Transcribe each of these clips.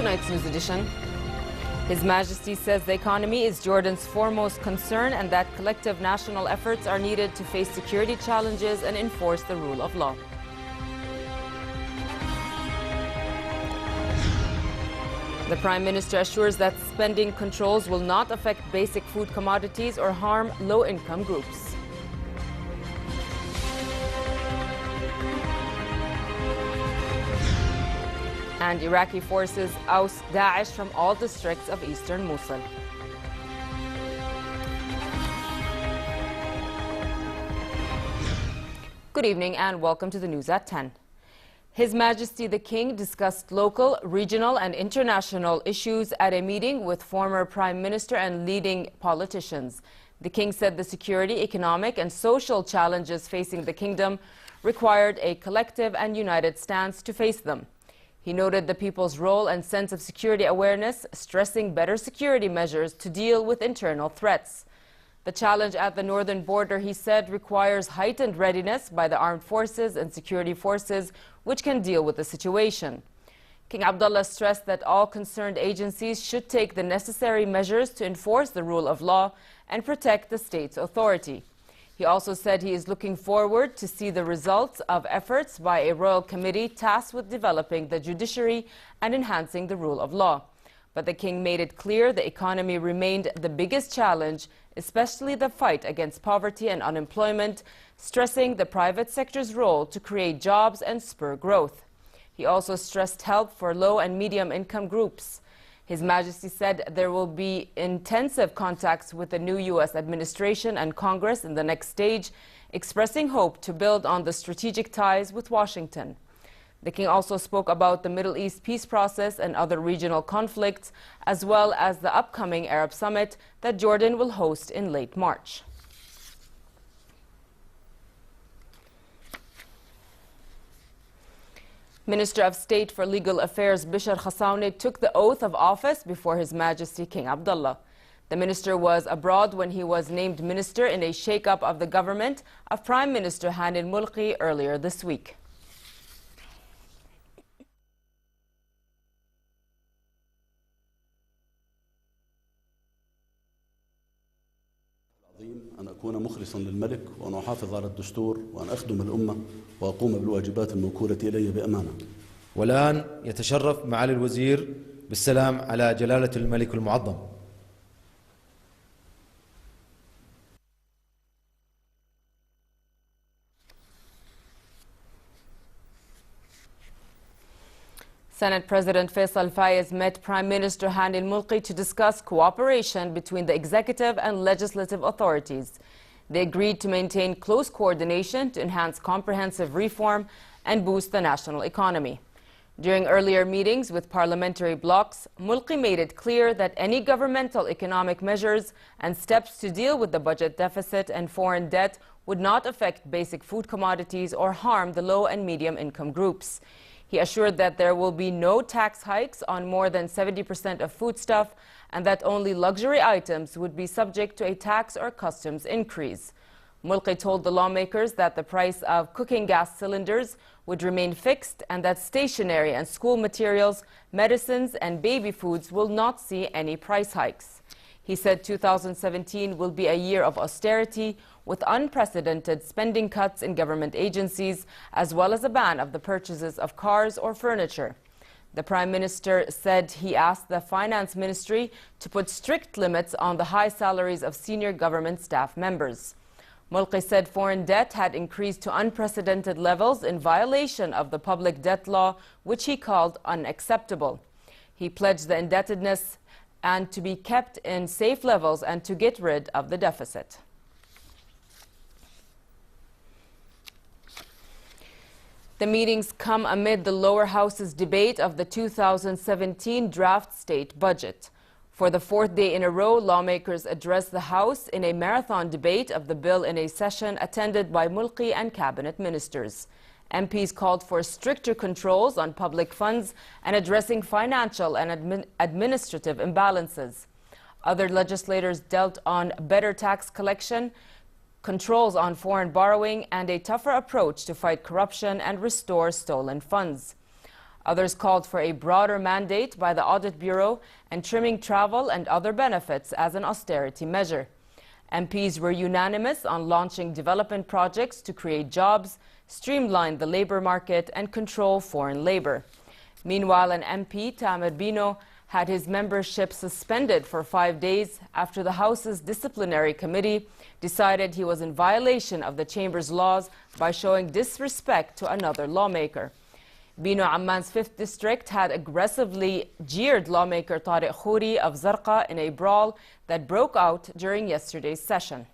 tonight's news edition. His Majesty says the economy is Jordan's foremost concern and that collective national efforts are needed to face security challenges and enforce the rule of law. The Prime Minister assures that spending controls will not affect basic food commodities or harm low-income groups. And Iraqi forces oust Daesh from all districts of eastern Mosul. Good evening and welcome to the news at 10. His Majesty the King discussed local, regional and international issues at a meeting with former Prime Minister and leading politicians. The King said the security, economic and social challenges facing the kingdom required a collective and united stance to face them. He noted the people's role and sense of security awareness, stressing better security measures to deal with internal threats. The challenge at the northern border, he said, requires heightened readiness by the armed forces and security forces which can deal with the situation. King Abdullah stressed that all concerned agencies should take the necessary measures to enforce the rule of law and protect the state's authority. He also said he is looking forward to see the results of efforts by a royal committee tasked with developing the judiciary and enhancing the rule of law. But the king made it clear the economy remained the biggest challenge, especially the fight against poverty and unemployment, stressing the private sector's role to create jobs and spur growth. He also stressed help for low and medium income groups. His Majesty said there will be intensive contacts with the new U.S. administration and Congress in the next stage, expressing hope to build on the strategic ties with Washington. The King also spoke about the Middle East peace process and other regional conflicts, as well as the upcoming Arab summit that Jordan will host in late March. Minister of State for Legal Affairs Hassan II took the oath of office before His Majesty King Abdullah. The minister was abroad when he was named minister in a shake-up of the government of Prime Minister Hassan II earlier this week. أن أكون مخلصا للملك وأن أحافظ على الدستور وأن أخدم الأمة وأقوم بالواجبات الموكولة إلي بأمانة. والآن يتشرف معالي الوزير بالسلام على جلالة الملك المعظم. Senate President Faisal Fayez met Prime Minister Hani al-Mulki to discuss cooperation between the executive and legislative authorities. They agreed to maintain close coordination to enhance comprehensive reform and boost the national economy. During earlier meetings with parliamentary blocs, Mulki made it clear that any governmental economic measures and steps to deal with the budget deficit and foreign debt would not affect basic food commodities or harm the low and medium income groups. He assured that there will be no tax hikes on more than 70% of foodstuff and that only luxury items would be subject to a tax or customs increase. Mulki told the lawmakers that the price of cooking gas cylinders would remain fixed and that stationery and school materials, medicines and baby foods will not see any price hikes. He said 2017 will be a year of austerity with unprecedented spending cuts in government agencies, as well as a ban of the purchases of cars or furniture. The Prime Minister said he asked the Finance Ministry to put strict limits on the high salaries of senior government staff members. Mulki said foreign debt had increased to unprecedented levels in violation of the public debt law, which he called unacceptable. He pledged the indebtedness and to be kept in safe levels and to get rid of the deficit. The meetings come amid the lower house's debate of the 2017 draft state budget. For the fourth day in a row, lawmakers addressed the House in a marathon debate of the bill in a session attended by Mulki and cabinet ministers. MPs called for stricter controls on public funds and addressing financial and administrative imbalances. Other legislators dealt on better tax collection, controls on foreign borrowing, and a tougher approach to fight corruption and restore stolen funds. Others called for a broader mandate by the Audit Bureau and trimming travel and other benefits as an austerity measure. MPs were unanimous on launching development projects to create jobs, streamline the labor market and control foreign labor. Meanwhile, an MP, Tamer Bino, had his membership suspended for 5 days after the House's disciplinary committee decided he was in violation of the Chamber's laws by showing disrespect to another lawmaker. Bino Amman's 5th district had aggressively jeered lawmaker Tariq Khouri of Zarqa in a brawl that broke out during yesterday's session.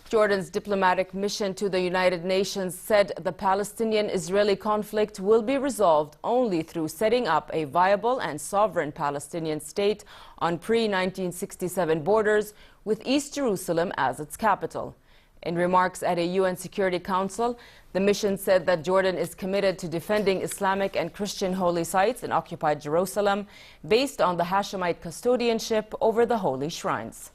Jordan's diplomatic mission to the United Nations said the Palestinian-Israeli conflict will be resolved only through setting up a viable and sovereign Palestinian state on pre-1967 borders with East Jerusalem as its capital. In remarks at a UN Security Council, the mission said that Jordan is committed to defending Islamic and Christian holy sites in occupied Jerusalem based on the Hashemite custodianship over the holy shrines.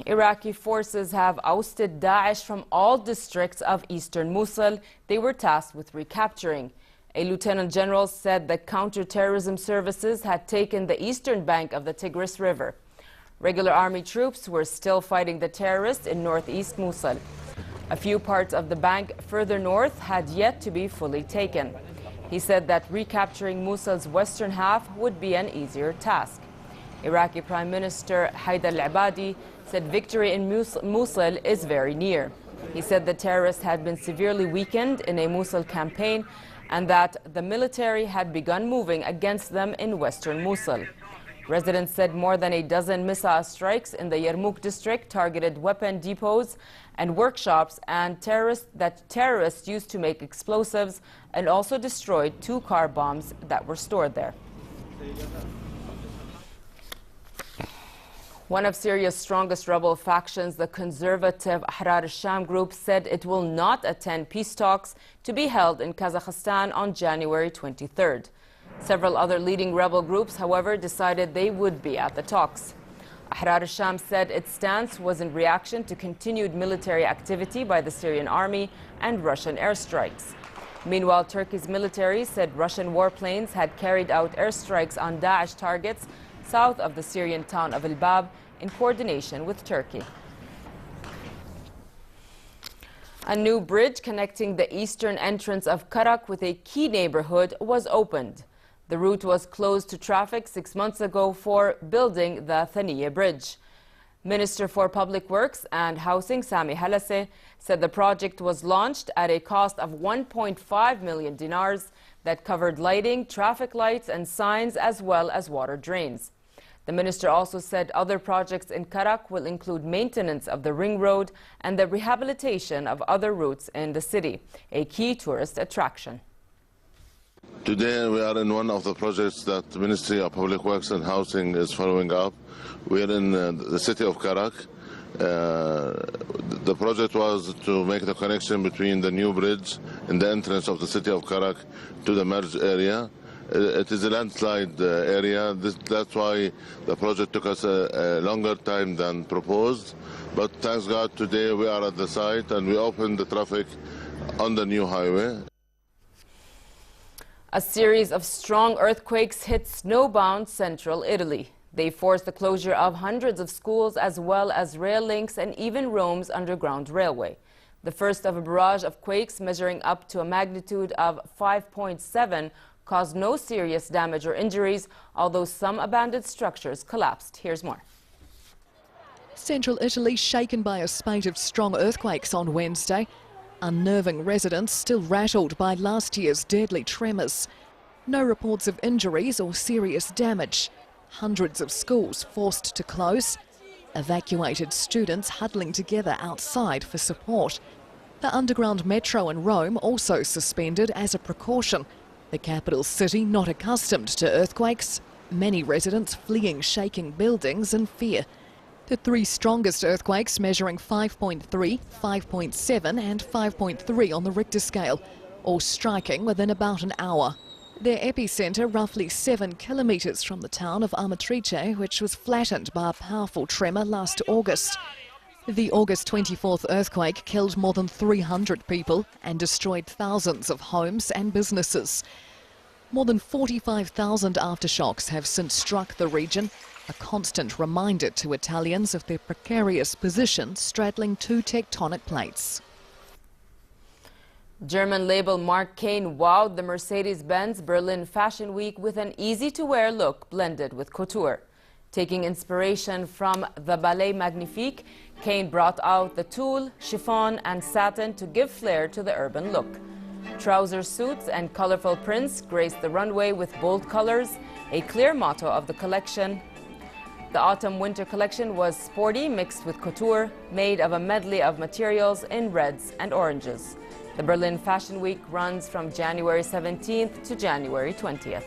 Iraqi forces have ousted Daesh from all districts of eastern Mosul they were tasked with recapturing. A lieutenant general said that counterterrorism services had taken the eastern bank of the Tigris River. Regular army troops were still fighting the terrorists in northeast Mosul. A few parts of the bank further north had yet to be fully taken. He said that recapturing Mosul's western half would be an easier task. Iraqi Prime Minister Haidar al-Abadi said victory in Mosul is very near. He said the terrorists had been severely weakened in a Mosul campaign and that the military had begun moving against them in western Mosul. Residents said more than a dozen missile strikes in the Yarmouk district targeted weapon depots and workshops and terrorists used to make explosives, and also destroyed 2 car bombs that were stored there. One of Syria's strongest rebel factions, the conservative Ahrar al-Sham group, said it will not attend peace talks to be held in Kazakhstan on January 23rd. Several other leading rebel groups, however, decided they would be at the talks. Ahrar al-Sham said its stance was in reaction to continued military activity by the Syrian army and Russian airstrikes. Meanwhile, Turkey's military said Russian warplanes had carried out airstrikes on Daesh targets south of the Syrian town of Al-Bab in coordination with Turkey. A new bridge connecting the eastern entrance of Karak with a key neighborhood was opened. The route was closed to traffic 6 months ago for building the Thaniya Bridge. Minister for Public Works and Housing Sami Halase said the project was launched at a cost of 1.5 million dinars that covered lighting, traffic lights and signs as well as water drains. The minister also said other projects in Karak will include maintenance of the ring road and the rehabilitation of other routes in the city, a key tourist attraction. Today we are in one of the projects that the Ministry of Public Works and Housing is following up. We are in the city of Karak. The project was to make the connection between the new bridge and the entrance of the city of Karak to the merged area. It is a landslide area. That's why the project took us a longer time than proposed. But thanks God, today we are at the site and we opened the traffic on the new highway. A series of strong earthquakes hit snowbound central Italy. They forced the closure of hundreds of schools as well as rail links and even Rome's underground railway. The first of a barrage of quakes measuring up to a magnitude of 5.7 caused no serious damage or injuries, although some abandoned structures collapsed. Here's more. Central Italy shaken by a spate of strong earthquakes on Wednesday. Unnerving residents still rattled by last year's deadly tremors. No reports of injuries or serious damage. Hundreds of schools forced to close. Evacuated students huddling together outside for support. The underground metro in Rome also suspended as a precaution. The capital city not accustomed to earthquakes. Many residents fleeing shaking buildings in fear. The 3 strongest earthquakes measuring 5.3, 5.7 and 5.3 on the Richter scale, all striking within about an hour. Their epicentre roughly 7 kilometres from the town of Amatrice, which was flattened by a powerful tremor last August. The August 24th earthquake killed more than 300 people and destroyed thousands of homes and businesses. More than 45,000 aftershocks have since struck the region, a constant reminder to Italians of their precarious position straddling two tectonic plates. German label Mark Kane wowed the Mercedes-Benz Berlin Fashion Week with an easy-to-wear look blended with couture. Taking inspiration from the Ballet Magnifique, Kane brought out the tulle, chiffon and satin to give flair to the urban look. Trouser suits and colorful prints graced the runway with bold colors, a clear motto of the collection. The autumn-winter collection was sporty mixed with couture, made of a medley of materials in reds and oranges. The Berlin Fashion Week runs from January 17th to January 20th.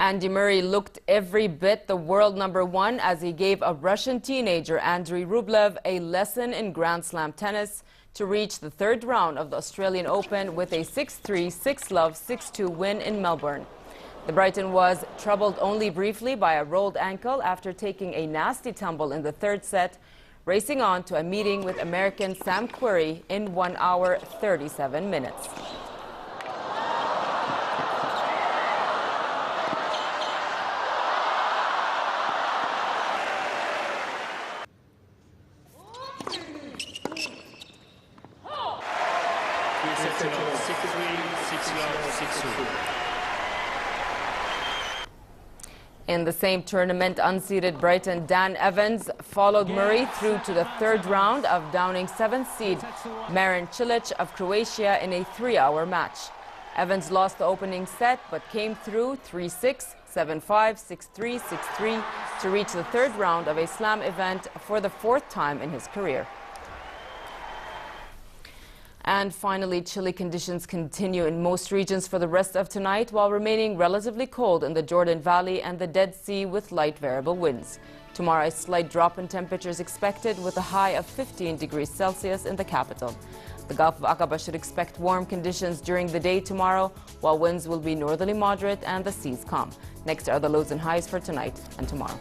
Andy Murray looked every bit the world #1 as he gave a Russian teenager, Andrei Rublev, a lesson in Grand Slam tennis to reach the third round of the Australian Open with a 6-3, 6-love, 6-2 win in Melbourne. The Briton was troubled only briefly by a rolled ankle after taking a nasty tumble in the third set, racing on to a meeting with American Sam Querrey in 1 hour, 37 minutes. In the same tournament, unseeded Briton Dan Evans followed Murray through to the third round of downing 7th seed Marin Cilic of Croatia in a 3-hour match. Evans lost the opening set but came through 3-6, 7-5, 6-3, 6-3 to reach the third round of a slam event for the 4th time in his career. And finally, chilly conditions continue in most regions for the rest of tonight, while remaining relatively cold in the Jordan Valley and the Dead Sea with light variable winds. Tomorrow, a slight drop in temperatures expected with a high of 15 degrees Celsius in the capital. The Gulf of Aqaba should expect warm conditions during the day tomorrow, while winds will be northerly moderate and the seas calm. Next are the lows and highs for tonight and tomorrow.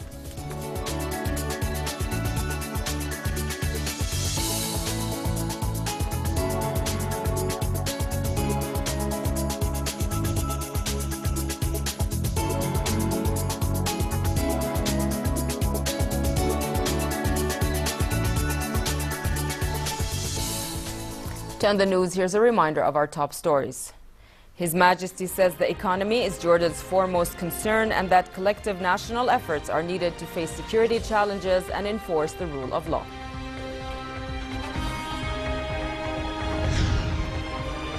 To end the news, here's a reminder of our top stories. His Majesty says the economy is Jordan's foremost concern and that collective national efforts are needed to face security challenges and enforce the rule of law.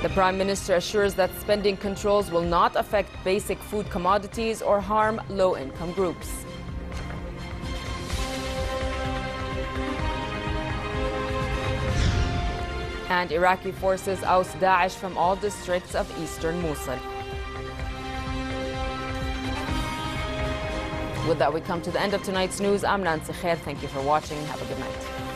The Prime Minister assures that spending controls will not affect basic food commodities or harm low-income groups. And Iraqi forces oust Daesh from all districts of eastern Mosul. With that, we come to the end of tonight's news. I'm Nancy Khair. Thank you for watching. Have a good night.